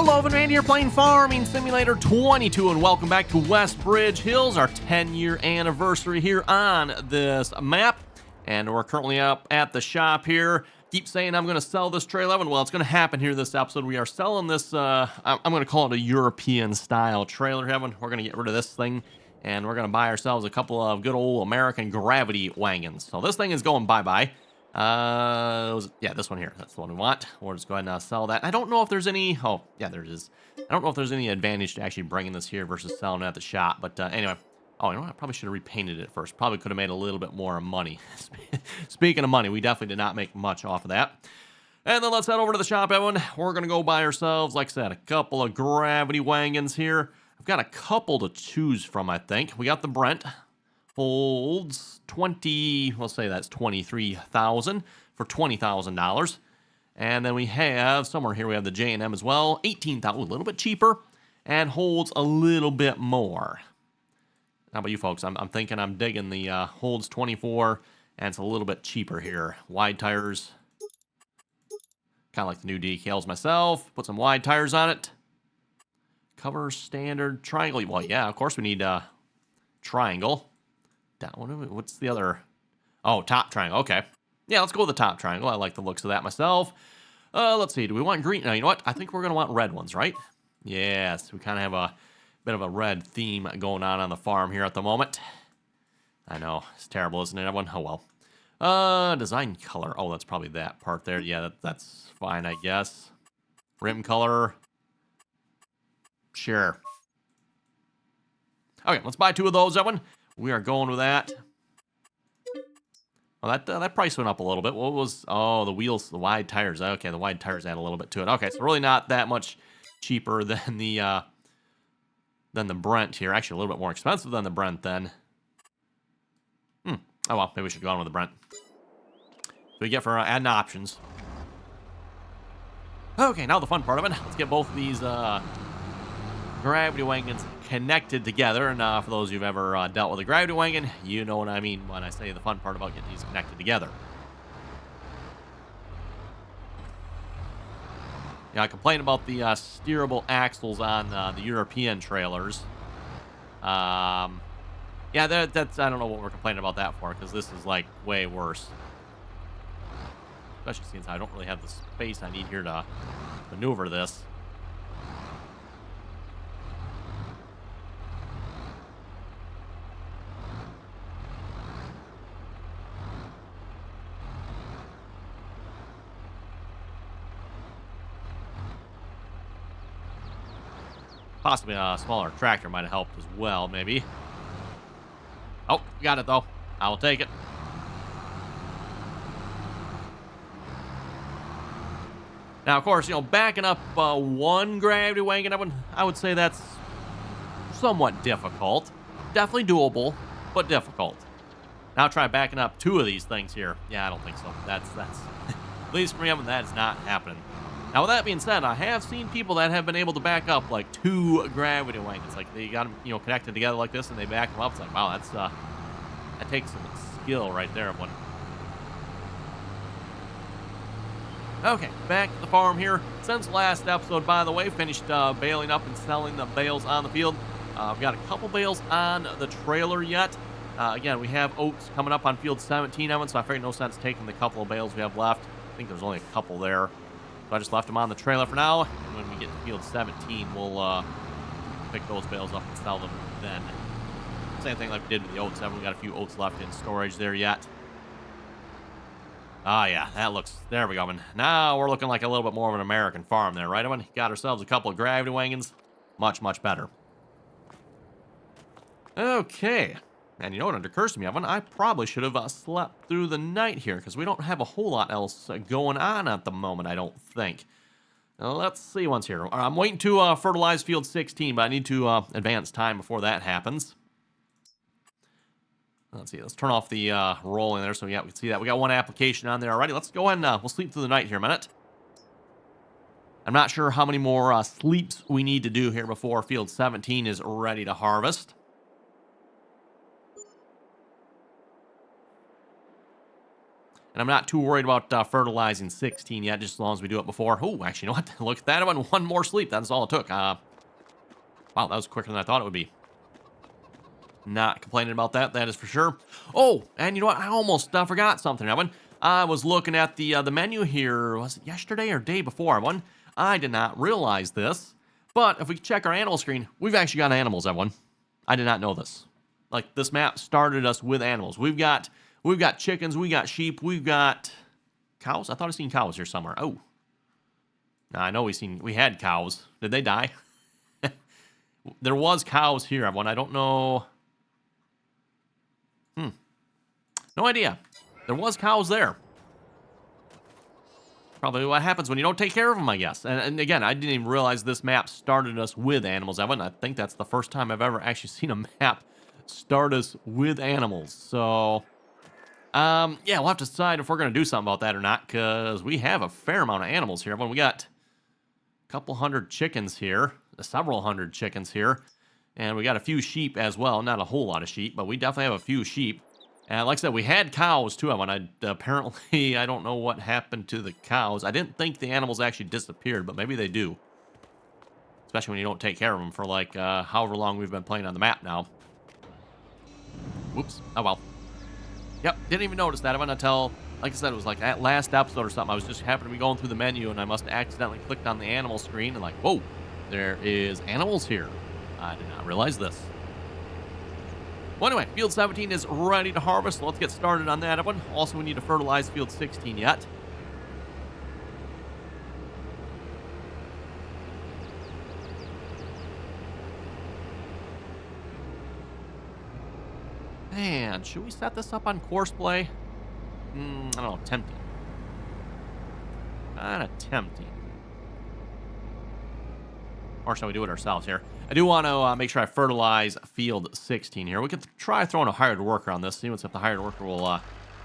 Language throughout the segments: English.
Hello, Randy here playing Farming Simulator 22, and welcome back to Westbridge Hills, our 10-year anniversary here on this map. And we're currently up at the shop here. Keep saying I'm going to sell this Trail 11. Well, it's going to happen here this episode. We are selling this, I'm going to call it a European-style trailer, Heaven. We're going to get rid of this thing, and we're going to buy ourselves a couple of good old American gravity wagons. So this thing is going bye-bye. Yeah, this one here. That's the one we want. We'll just go ahead and sell that. I don't know if there's any... Oh, yeah, there is. I don't know if there's any advantage to actually bringing this here versus selling it at the shop. But anyway. Oh, you know what? I probably should have repainted it first. Probably could have made a little bit more money. Speaking of money, we definitely did not make much off of that. And then let's head over to the shop, everyone. We're going to go buy ourselves, like I said, a couple of gravity wagons here. I've got a couple to choose from, I think. We got the Brent. Holds 20, we'll say that's 23,000 for $20,000. And then we have, somewhere here we have the J&M as well, 18,000, a little bit cheaper, and holds a little bit more. How about you folks? I'm thinking I'm digging the holds 24, and it's a little bit cheaper here. Wide tires, kind of like the new decals myself. Put some wide tires on it. Cover standard triangle. Well, yeah, of course we need triangle. What's the other? Oh, top triangle. Okay. Yeah, let's go with the top triangle. I like the looks of that myself. Let's see. Do we want green? No, you know what? I think we're going to want red ones, right? Yes, we kind of have a bit of a red theme going on the farm here at the moment. I know. It's terrible, isn't it, everyone? Oh, well. Design color. Oh, that's probably that part there. Yeah, that's fine, I guess. Rim color. Sure. Okay, let's buy two of those, everyone. We are going with that. Well, that price went up a little bit. What was... Oh, the wheels, the wide tires. Okay, the wide tires add a little bit to it. Okay, so really not that much cheaper than the Brent here. Actually, a little bit more expensive than the Brent then. Oh, well, maybe we should go on with the Brent. So we get for adding options. Okay, now the fun part of it. Let's get both of these gravity wagons connected together. And for those who've ever dealt with a gravity wagon, you know what I mean when I say the fun part about getting these connected together. Yeah, I complained about the steerable axles on the European trailers. Yeah, that's I don't know what we're complaining about that for, because this is like way worse. Especially since I don't really have the space I need here to maneuver this. Possibly a smaller tractor might have helped as well, maybe. Oh, got it, though. I will take it. Now, of course, you know, backing up one gravity wagon, I would say that's somewhat difficult. Definitely doable, but difficult. Now try backing up two of these things here. Yeah, I don't think so. That's at least for me, that is not happening. Now, with that being said, I have seen people that have been able to back up like two gravity wagons. Like they got them, you know, connected together like this, and they back them up. It's like, wow, that's that takes some skill right there. Okay, back to the farm here. Since last episode, by the way, finished baling up and selling the bales on the field. I've got a couple bales on the trailer yet. Again, we have oats coming up on field 17, Evan, so I figured no sense taking the couple of bales we have left. I think there's only a couple there. So I just left them on the trailer for now, and when we get to field 17, we'll pick those bales up and sell them then. Same thing like we did with the oats. Haven't got a few oats left in storage there yet. Ah, yeah, that looks... There we go. And now we're looking like a little bit more of an American farm there, right, everyone? Got ourselves a couple of gravity wagons. Much, much better. Okay. And you know what? It occurs to me, Evan, I probably should have slept through the night here, because we don't have a whole lot else going on at the moment, I don't think. Let's see what's here. I'm waiting to fertilize field 16, but I need to advance time before that happens. Let's see. Let's turn off the rolling there, so yeah, we can see that. We got one application on there already. Let's go ahead and we'll sleep through the night here a minute. I'm not sure how many more sleeps we need to do here before field 17 is ready to harvest. And I'm not too worried about fertilizing 16 yet, just as long as we do it before. Oh, actually, you know what? Look at that. I went one more sleep. That's all it took. Wow, that was quicker than I thought it would be. Not complaining about that. That is for sure. Oh, and you know what? I almost forgot something, Evan. I was looking at the menu here. Was it yesterday or day before, Evan? I did not realize this. But if we check our animal screen, we've actually got animals, Evan. I did not know this. Like, this map started us with animals. We've got chickens, we got sheep, we've got cows. I thought I seen cows here somewhere. Oh. Now, I know we had cows. Did they die? There was cows here, everyone. I don't know. No idea. There was cows there. Probably what happens when you don't take care of them, I guess. And again, I didn't even realize this map started us with animals, Evan. I think that's the first time I've ever actually seen a map start us with animals. So, yeah, we'll have to decide if we're going to do something about that or not, because we have a fair amount of animals here, Evan. We got a couple hundred chickens here, several hundred chickens here, and we got a few sheep as well. Not a whole lot of sheep, but we definitely have a few sheep. And like I said, we had cows too, Evan. Apparently, I don't know what happened to the cows. I didn't think the animals actually disappeared, but maybe they do. Especially when you don't take care of them for like however long we've been playing on the map now. Whoops. Oh, well. Yep, didn't even notice that, Evan, until, like I said, it was like that last episode or something. I was just happened to be going through the menu, and I must have accidentally clicked on the animal screen, and like, whoa, there is animals here. I did not realize this. Well, anyway, field 17 is ready to harvest. So let's get started on that one. Also, we need to fertilize field 16 yet. And should we set this up on course play? I don't know, tempting. Kind of tempting. Or shall we do it ourselves here? I do want to make sure I fertilize field 16 here. We could try throwing a hired worker on this. See if the hired worker will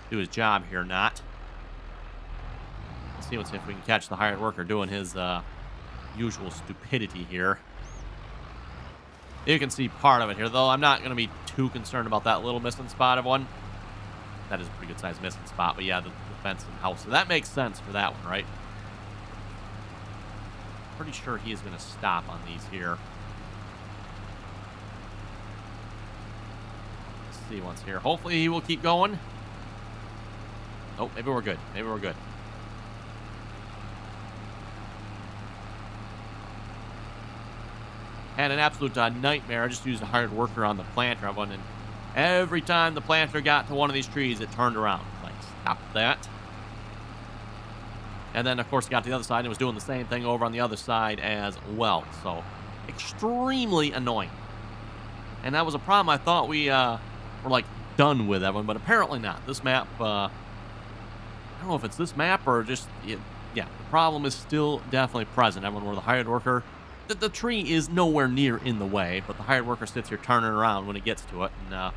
do his job here or not. Let's see if we can catch the hired worker doing his usual stupidity here. You can see part of it here, though. I'm not going to be too concerned about that little missing spot of one. That is a pretty good-sized missing spot, but yeah, the fence and house. So that makes sense for that one, right? Pretty sure he is going to stop on these here. Let's see once here. Hopefully he will keep going. Oh, maybe we're good. Maybe we're good. Had an absolute nightmare. I just used a hired worker on the planter one, and every time the planter got to one of these trees, it turned around. Like, stop that. And then, of course, it got to the other side and it was doing the same thing over on the other side as well. So, extremely annoying. And that was a problem I thought we were, like, done with, Evan, but apparently not. This map, I don't know if it's this map or just, yeah, the problem is still definitely present, Evan, where the hired worker, the tree is nowhere near in the way, but the hired worker sits here turning around when it gets to it. And,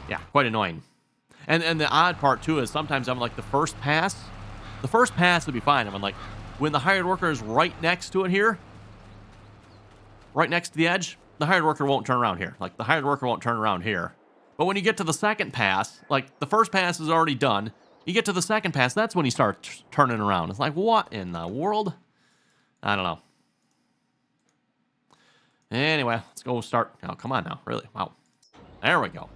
yeah, quite annoying. And the odd part, too, is sometimes I'm like, the first pass would be fine. I mean, like, when the hired worker is right next to it here, right next to the edge, the hired worker won't turn around here. Like, the hired worker won't turn around here. But when you get to the second pass, like, the first pass is already done. You get to the second pass, that's when you start turning around. It's like, what in the world? I don't know. Anyway, let's go start. Oh, come on now. Really? Wow. There we go.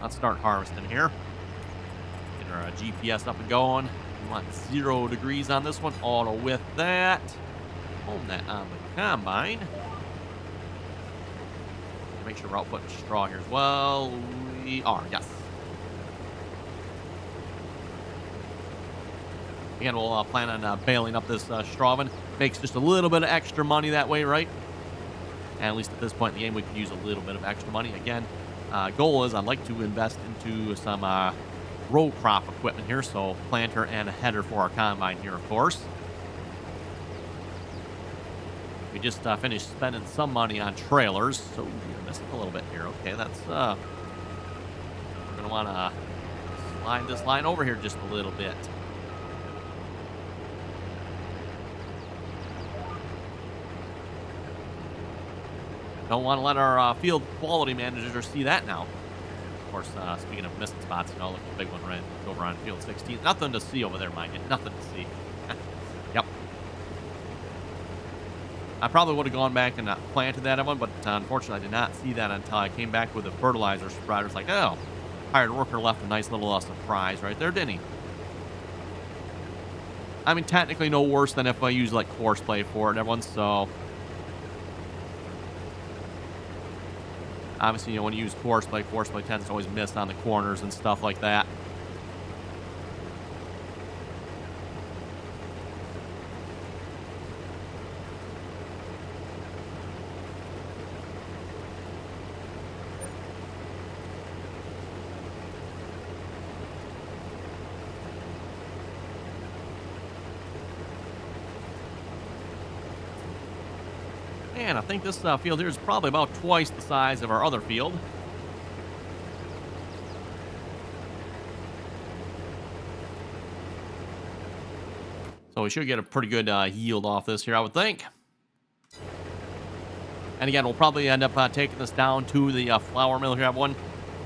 Let's start harvesting here. Get our GPS up and going. We want 0 degrees on this one. Auto with that. Home that on the combine. Make sure we're outputting straw here as well. We are, yes. Again, we'll plan on baling up this straw oven. Makes just a little bit of extra money that way, right? And at least at this point in the game, we can use a little bit of extra money. Again, goal is I'd like to invest into some row crop equipment here. So planter and a header for our combine here, of course. We just finished spending some money on trailers. So we're missing a little bit here. Okay, that's... we're going to want to slide this line over here just a little bit. Don't want to let our field quality manager see that now. course, speaking of missing spots, you know, look at the big one right over on field 16. Nothing to see over there, mind you. Nothing to see. Yep. I probably would have gone back and planted that one, but unfortunately I did not see that until I came back with the fertilizer spreader. It's like, oh, hired worker left a nice little surprise right there, didn't he? I mean, technically no worse than if I use like course play for it, everyone, so... Obviously, you know, when you use course play tends to always miss on the corners and stuff like that. And I think this field here is probably about twice the size of our other field. So we should get a pretty good yield off this here, I would think. And again, we'll probably end up taking this down to the flour mill here, everyone.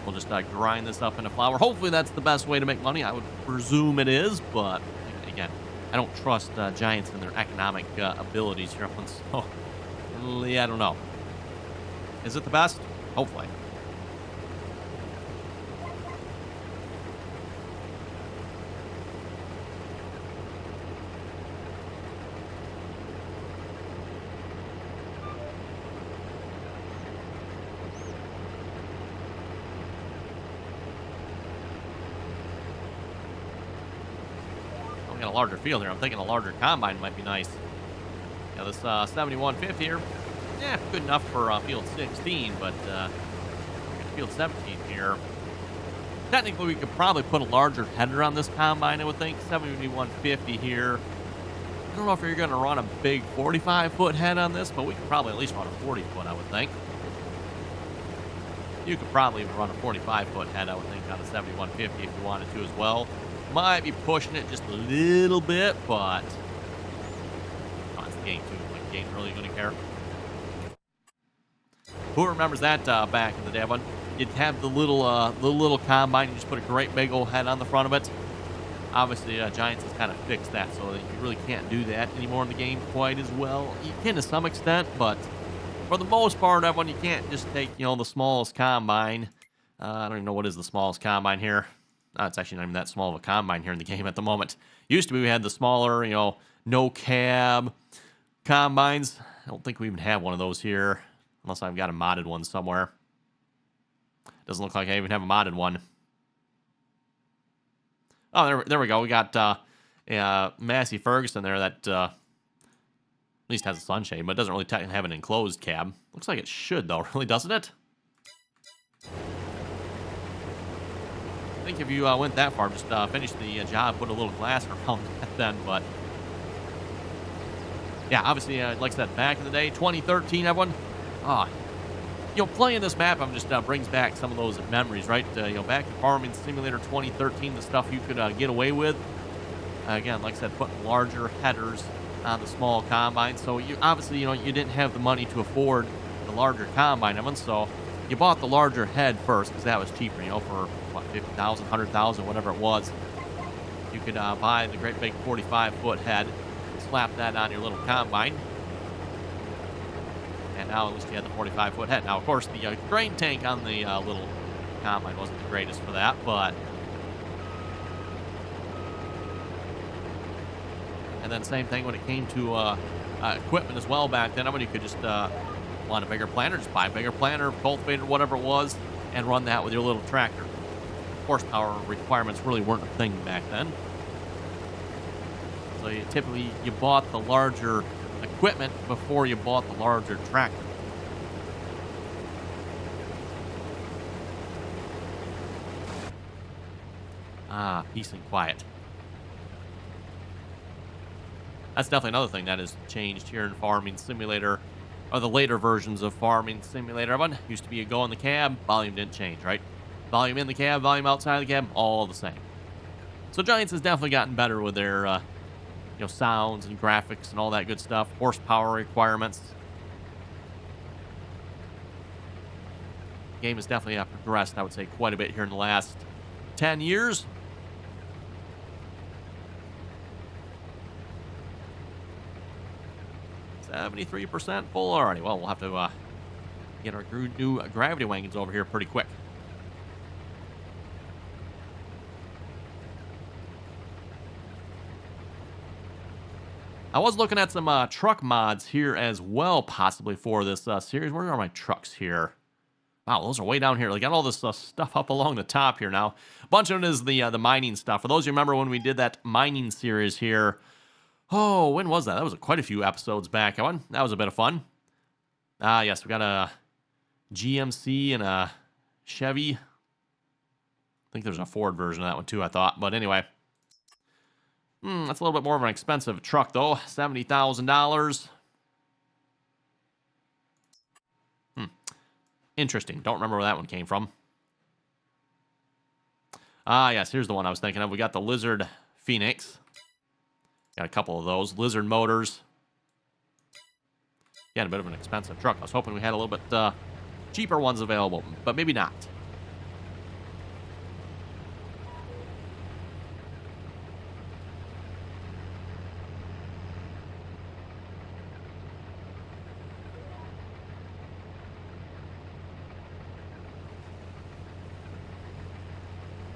We'll just grind this up into flour. Hopefully that's the best way to make money. I would presume it is, but again, I don't trust Giants and their economic abilities here, everyone. So... yeah, I don't know. Is it the best? Hopefully. We got a larger field here. I'm thinking a larger combine might be nice. Yeah, this 7150 here, yeah, good enough for field 16, but field 17 here. Technically, we could probably put a larger header on this combine, I would think. 7150 here. I don't know if you're going to run a big 45-foot head on this, but we could probably at least run a 40-foot, I would think. You could probably even run a 45-foot head, I would think, on the 7150 if you wanted to as well. Might be pushing it just a little bit, but... game too. Like, game really going to care. Who remembers that back in the day? Everyone, you'd have the little combine. You just put a great big old head on the front of it. Obviously, Giants has kind of fixed that, so that you really can't do that anymore in the game quite as well. You can to some extent, but for the most part, everyone, you can't just take, you know, the smallest combine. I don't even know what is the smallest combine here. It's actually not even that small of a combine here in the game at the moment. Used to be we had the smaller, you know, no cab combines. I don't think we even have one of those here, unless I've got a modded one somewhere. Doesn't look like I even have a modded one. Oh, there we go. We got Massey Ferguson there that at least has a sunshade, but it doesn't really technically have an enclosed cab. Looks like it should, though, really, doesn't it? I think if you went that far, just finish the job, put a little glass around that then, but... yeah, obviously, like I said, back in the day, 2013, everyone, you know, playing this map just brings back some of those memories, right? You know, back in Farming Simulator 2013, the stuff you could get away with. Again, like I said, putting larger headers on the small combine. So you obviously, you know, you didn't have the money to afford the larger combine, everyone. So you bought the larger head first because that was cheaper, you know, for what, 50,000, 100,000, whatever it was. You could buy the great big 45-foot head, slap that on your little combine. And now at least you had the 45-foot head. Now, of course, the grain tank on the little combine wasn't the greatest for that, but... and then same thing when it came to equipment as well back then. I mean, you could just want a bigger planter, just buy a bigger planter, cultivator, whatever it was, and run that with your little tractor. Horsepower requirements really weren't a thing back then. So you typically, you bought the larger equipment before you bought the larger tractor. Ah, peace and quiet. That's definitely another thing that has changed here in Farming Simulator, or the later versions of Farming Simulator. Everyone used to be a go in the cab, volume didn't change, right? Volume in the cab, volume outside the cab, all the same. So Giants has definitely gotten better with their, you know, sounds and graphics and all that good stuff, horsepower requirements. game has definitely progressed, I would say, quite a bit here in the last 10 years. %73% full already. Well, we'll have to get our new gravity wagons over here pretty quick. I was looking at some truck mods here as well, possibly for this series. Where are my trucks here? Wow, those are way down here. They got all this stuff up along the top here now. A bunch of it is the mining stuff. For those who remember when we did that mining series here, oh, when was that? That was quite a few episodes back. That was a bit of fun. Yes, we got a GMC and a Chevy. I think there's a Ford version of that one too, I thought. But anyway. That's a little bit more of an expensive truck, though. $70,000. Interesting. Don't remember where that one came from. Yes, here's the one I was thinking of. We got the Lizard Phoenix. Got a couple of those. Lizard motors. Yeah, a bit of an expensive truck. I was hoping we had a little bit cheaper ones available, but maybe not.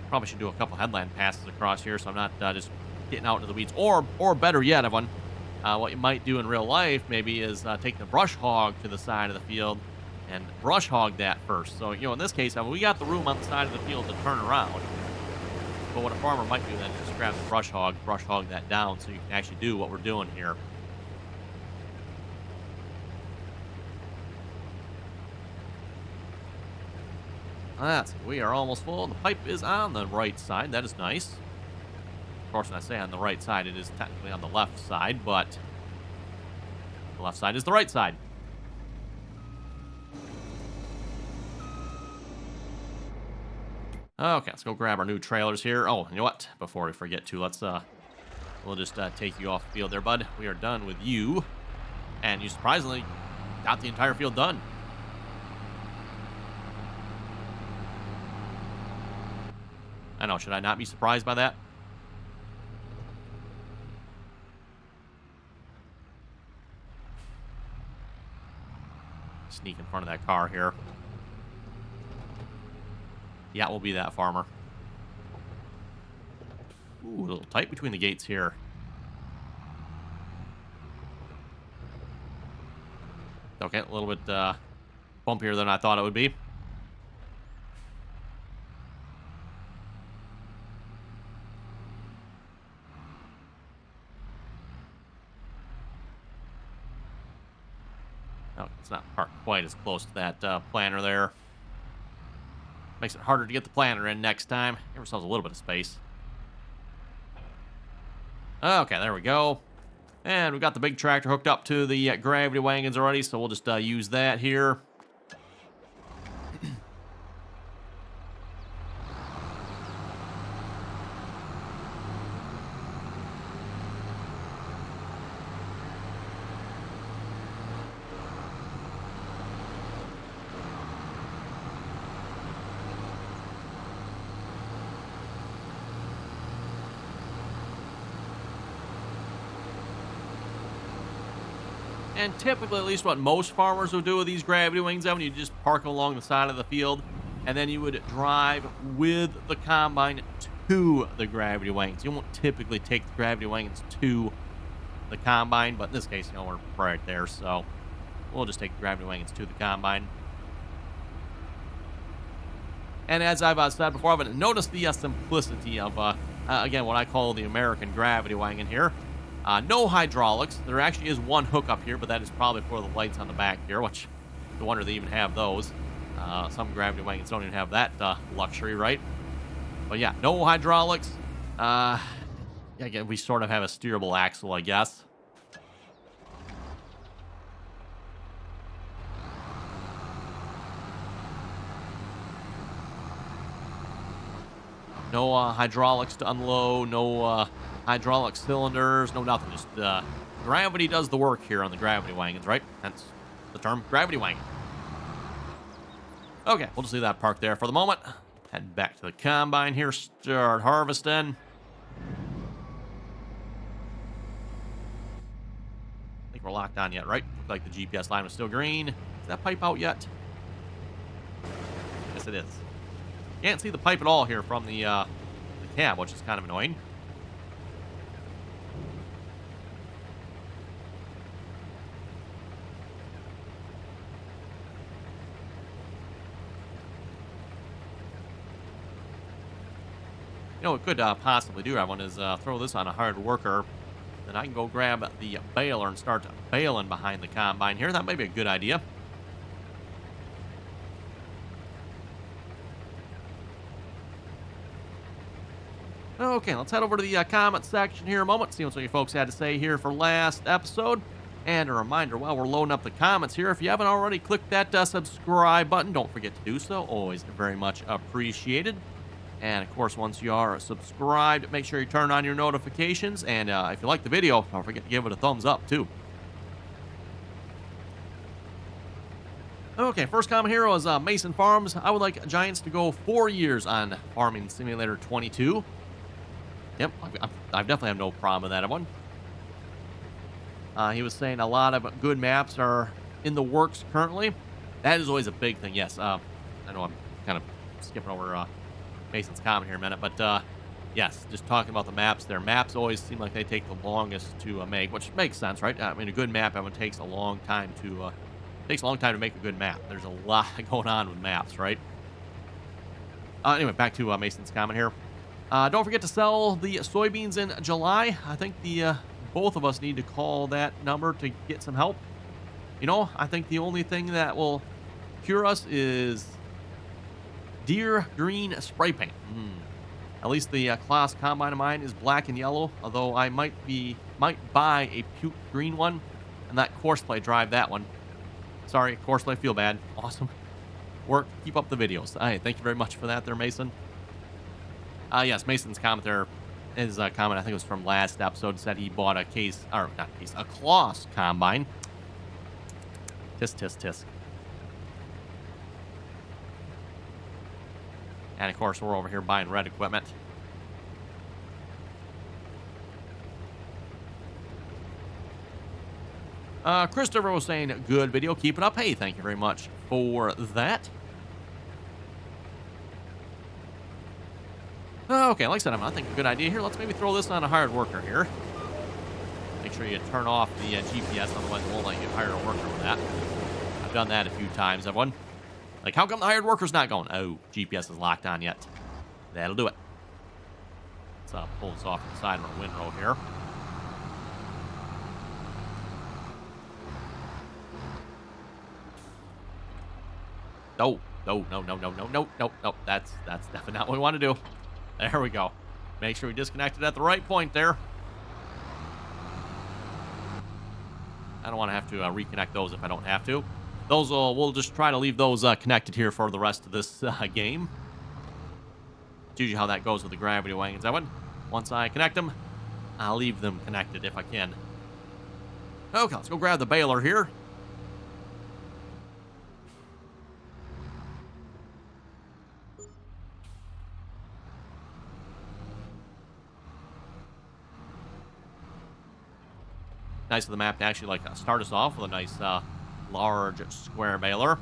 Probably should do a couple headland passes across here so I'm not just getting out into the weeds. Or better yet, everyone, what you might do in real life maybe is take the brush hog to the side of the field and brush hog that first. So, in this case, we got the room on the side of the field to turn around. But what a farmer might do then is just grab the brush hog that down so you can actually do what we're doing here. We are almost full. The pipe is on the right side. That is nice. Of course, when I say on the right side, it is technically on the left side, but the left side is the right side. Okay, let's go grab our new trailers here. Oh, you know what? Before we forget to, we'll just take you off the field there, bud. We are done with you. And you surprisingly got the entire field done. I know, should I not be surprised by that? Sneak in front of that car here. Yeah, we'll be that farmer. Ooh, a little tight between the gates here. Okay, a little bit bumpier than I thought it would be. Oh, it's not parked quite as close to that planter there. Makes it harder to get the planter in next time. Give ourselves a little bit of space. Okay, there we go. And we've got the big tractor hooked up to the gravity wagons already, so we'll just use that here. And typically, at least what most farmers will do with these gravity wagons, you just park along the side of the field, and then you would drive with the combine to the gravity wagons. You won't typically take the gravity wagons to the combine, but in this case, we're right there, so we'll just take the gravity wagons to the combine. And as I've said before, I've noticed the simplicity of, again, what I call the American gravity wagon here. No hydraulics. There actually is one hookup here, but that is probably for the lights on the back here, which no wonder they even have those. Some gravity wagons don't even have that luxury, right? But yeah, no hydraulics. Again, we sort of have a steerable axle, I guess. No hydraulics to unload, no hydraulic cylinders, no nothing. Just gravity does the work here on the gravity wagons, right? That's the term, gravity wagon. Okay, we'll just leave that parked there for the moment. Head back to the combine here, start harvesting. I think we're locked on yet, right? Looks like the GPS line was still green. Is that pipe out yet? Yes, it is. Can't see the pipe at all here from the cab, which is kind of annoying. You know, what could possibly do, everyone, is throw this on a hard worker. Then I can go grab the baler and start baling behind the combine here. That might be a good idea. Okay, let's head over to the comment section here a moment, see what you folks had to say here for last episode. And a reminder, while we're loading up the comments here, if you haven't already clicked that subscribe button, don't forget to do so. Always very much appreciated. And, of course, once you are subscribed, make sure you turn on your notifications. And if you like the video, don't forget to give it a thumbs up, too. Okay, first comment here was Mason Farms. I would like Giants to go 4 years on Farming Simulator 22. Yep, I definitely have no problem with that one. He was saying a lot of good maps are in the works currently. That is always a big thing, yes. I know I'm kind of skipping over Mason's comment here a minute, but yes, just talking about the maps there. Maps always seem like they take the longest to make, which makes sense, right? I mean, a good map takes a long time to make a good map. There's a lot going on with maps, right? Anyway, back to Mason's comment here. Don't forget to sell the soybeans in July. I think the both of us need to call that number to get some help. You know, I think the only thing that will cure us is deer green spray paint. At least the class combine of mine is black and yellow, although I might buy a puke green one and that Courseplay drive that one. Sorry, Courseplay, feel bad. Awesome work. Keep up the videos. All right, thank you very much for that there, Mason. Yes, Mason's comment there, his comment, I think it was from last episode, said he bought a a Kloss combine. Tisk, tisk, tisk. And of course, we're over here buying red equipment. Christopher was saying, good video, keep it up. Hey, thank you very much for that. Okay, like I said, I think a good idea here. Let's maybe throw this on a hired worker here. Make sure you turn off the GPS, otherwise it won't let you hire a worker with that. I've done that a few times, everyone. Like, how come the hired worker's not going? Oh, GPS is locked on yet. That'll do it. Let's pull this off to the side of our windrow here. No, no, no, no, no, no, no, no, no. That's definitely not what we want to do. There we go. Make sure we disconnect it at the right point there. I don't want to have to reconnect those if I don't have to. Those we'll just try to leave those connected here for the rest of this game. It's usually how that goes with the gravity wagons. Once I connect them, I'll leave them connected if I can. Okay, let's go grab the baler here. Nice of the map to actually start us off with a nice large square baler.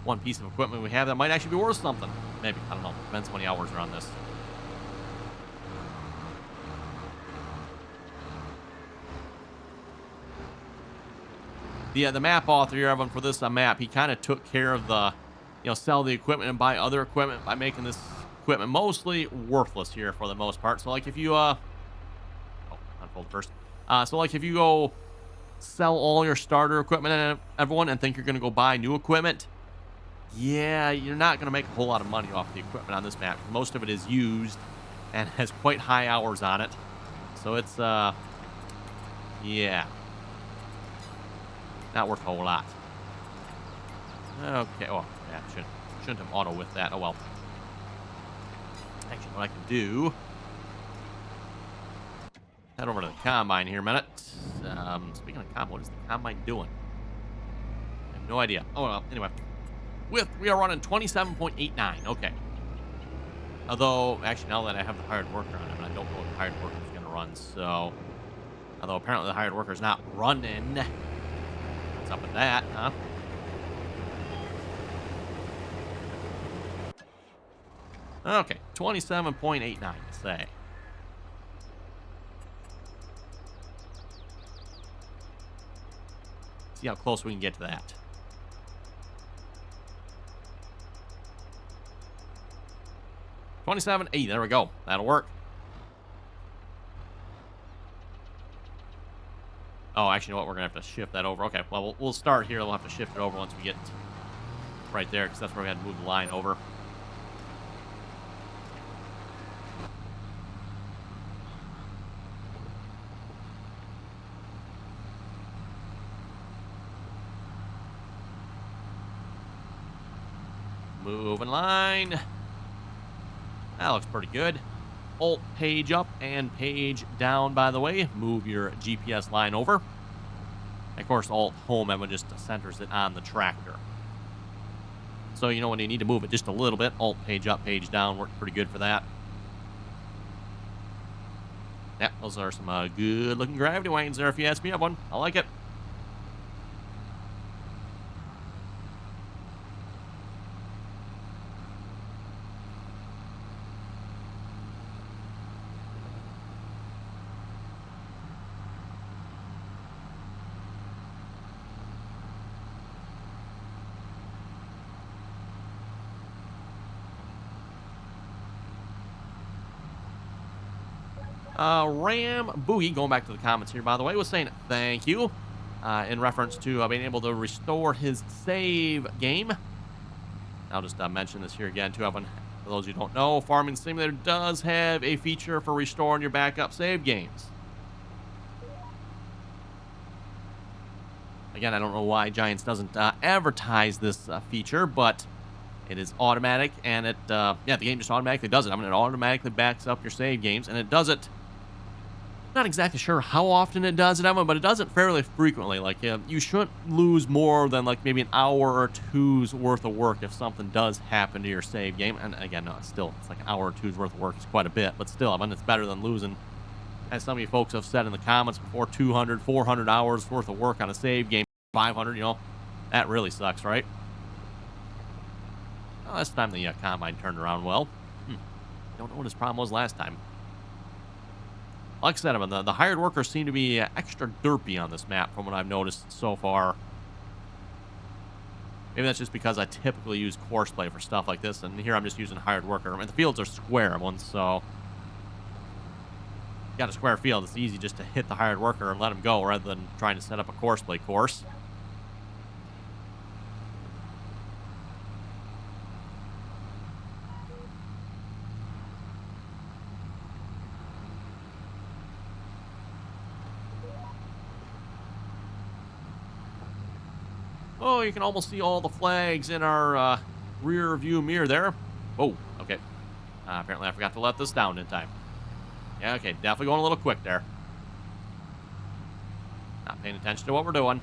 One piece of equipment we have that might actually be worth something. Maybe, I don't know. Depends how many hours are on this. The map author here, everyone, for this map, he kind of took care of the, sell the equipment and buy other equipment by making this equipment mostly worthless here for the most part. So like if you unfold first. So like if you go sell all your starter equipment and everyone and think you're going to go buy new equipment, yeah, you're not going to make a whole lot of money off the equipment on this map. Most of it is used and has quite high hours on it. So it's yeah, not worth a whole lot. Okay, well, yeah, shouldn't have auto with that. Oh well. Actually, what I can do, head over to the combine here a minute. Speaking of combine, what is the combine doing? No idea. Oh, well, anyway. We are running 27.89. Okay. Although, actually, now that I have the hired worker on it, I don't know what the hired worker is going to run, so... Although, apparently, the hired worker is not running. What's up with that, huh? Okay, 27.89, say. See how close we can get to that. $27.80. There we go. That'll work. Oh, actually, you know what? We're going to have to shift that over. Okay, well, we'll start here. We'll have to shift it over once we get right there, because that's where we had to move the line over. Moving line. That looks pretty good. Alt page up and page down, by the way. Move your GPS line over. Of course, Alt home, everyone just centers it on the tractor. So, you know, when you need to move it just a little bit, Alt page up, page down works pretty good for that. Yeah, those are some good looking gravity wagons there, if you ask me. I have one. I like it. Ram Boogie, going back to the comments here, by the way, was saying thank you in reference to being able to restore his save game. I'll just mention this here again, too. For those who don't know, Farming Simulator does have a feature for restoring your backup save games. Again, I don't know why Giants doesn't advertise this feature, but it is automatic, and it, yeah, the game just automatically does it. I mean, it automatically backs up your save games, and it does it. Not exactly sure how often it does it, Emma, but it does it fairly frequently. Like, you shouldn't lose more than, like, maybe an hour or two's worth of work if something does happen to your save game. And again, no, it's like an hour or two's worth of work is quite a bit, but still, I mean, it's better than losing, as some of you folks have said in the comments before, 200, 400 hours worth of work on a save game, 500, you know, that really sucks, right? Well, this time the combine turned around well. Don't know what his problem was last time. Like I said, the hired workers seem to be extra derpy on this map from what I've noticed so far. Maybe that's just because I typically use courseplay for stuff like this, and here I'm just using hired worker. I mean, the fields are square ones, so... You got a square field, it's easy just to hit the hired worker and let him go, rather than trying to set up a courseplay course. Oh, you can almost see all the flags in our rear view mirror there. Oh, okay. Apparently I forgot to let this down in time. Yeah, okay, definitely going a little quick there. Not paying attention to what we're doing.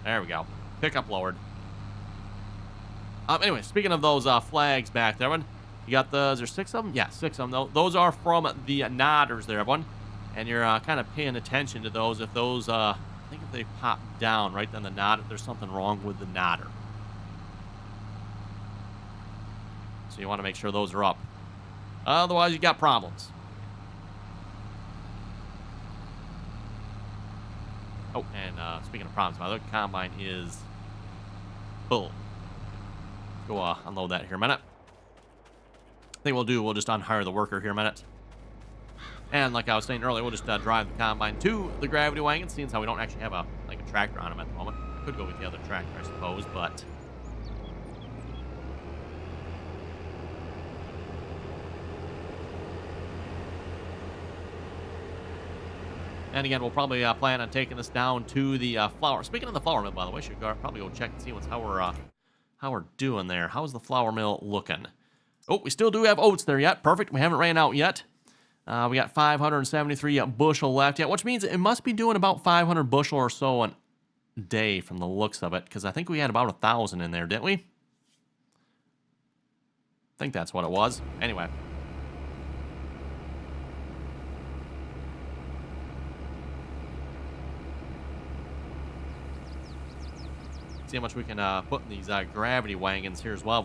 There we go. Pickup lowered. Anyway, speaking of those flags back there, everyone, you got the, is there 6 of them? Yeah, 6 of them. Those are from the nodders there, everyone. And you're kind of paying attention to those. If those, I think if they pop down right then the nod, there's something wrong with the nodder. So you want to make sure those are up. Otherwise, you got problems. Oh, and speaking of problems, my other combine is full. Go unload that here a minute. I think we'll just unhire the worker here a minute. And like I was saying earlier, we'll just drive the combine to the gravity wagon, seeing as how we don't actually have a tractor on them at the moment. I could go with the other tractor, I suppose, but... And again, we'll probably plan on taking this down to the flour. Speaking of the flour mill, by the way, should probably go check and see how we're doing there. How's the flour mill looking? Oh, we still do have oats there yet. Perfect. We haven't ran out yet. We got 573 bushel left yet, which means it must be doing about 500 bushel or so a day from the looks of it, because I think we had about 1,000 in there, didn't we? I think that's what it was. Anyway. See how much we can put in these gravity wagons here as well.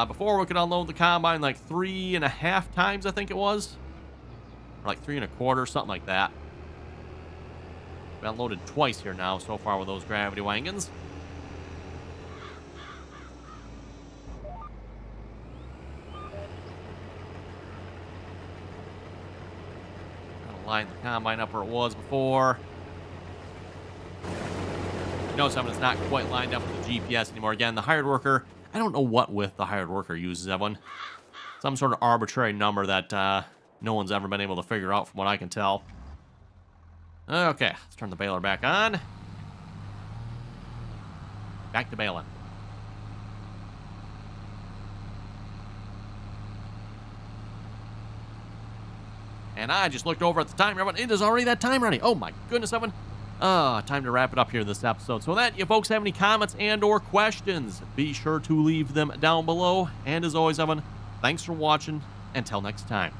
Before we could unload the combine like 3.5 times, I think it was. Or like 3 1/4, something like that. We unloaded twice here now so far with those gravity wagons. Gotta line the combine up where it was before. Notice it's not quite lined up with the GPS anymore. Again, the hired worker, I don't know what with the hired worker uses, Evan. Some sort of arbitrary number that no one's ever been able to figure out from what I can tell. Okay, let's turn the baler back on. Back to baling. And I just looked over at the timer, Evan. It is already that time already. Oh my goodness, Evan. Time to wrap it up here this episode. So that you folks have any comments and or questions, be sure to leave them down below. And as always, Evan, thanks for watching. Until next time.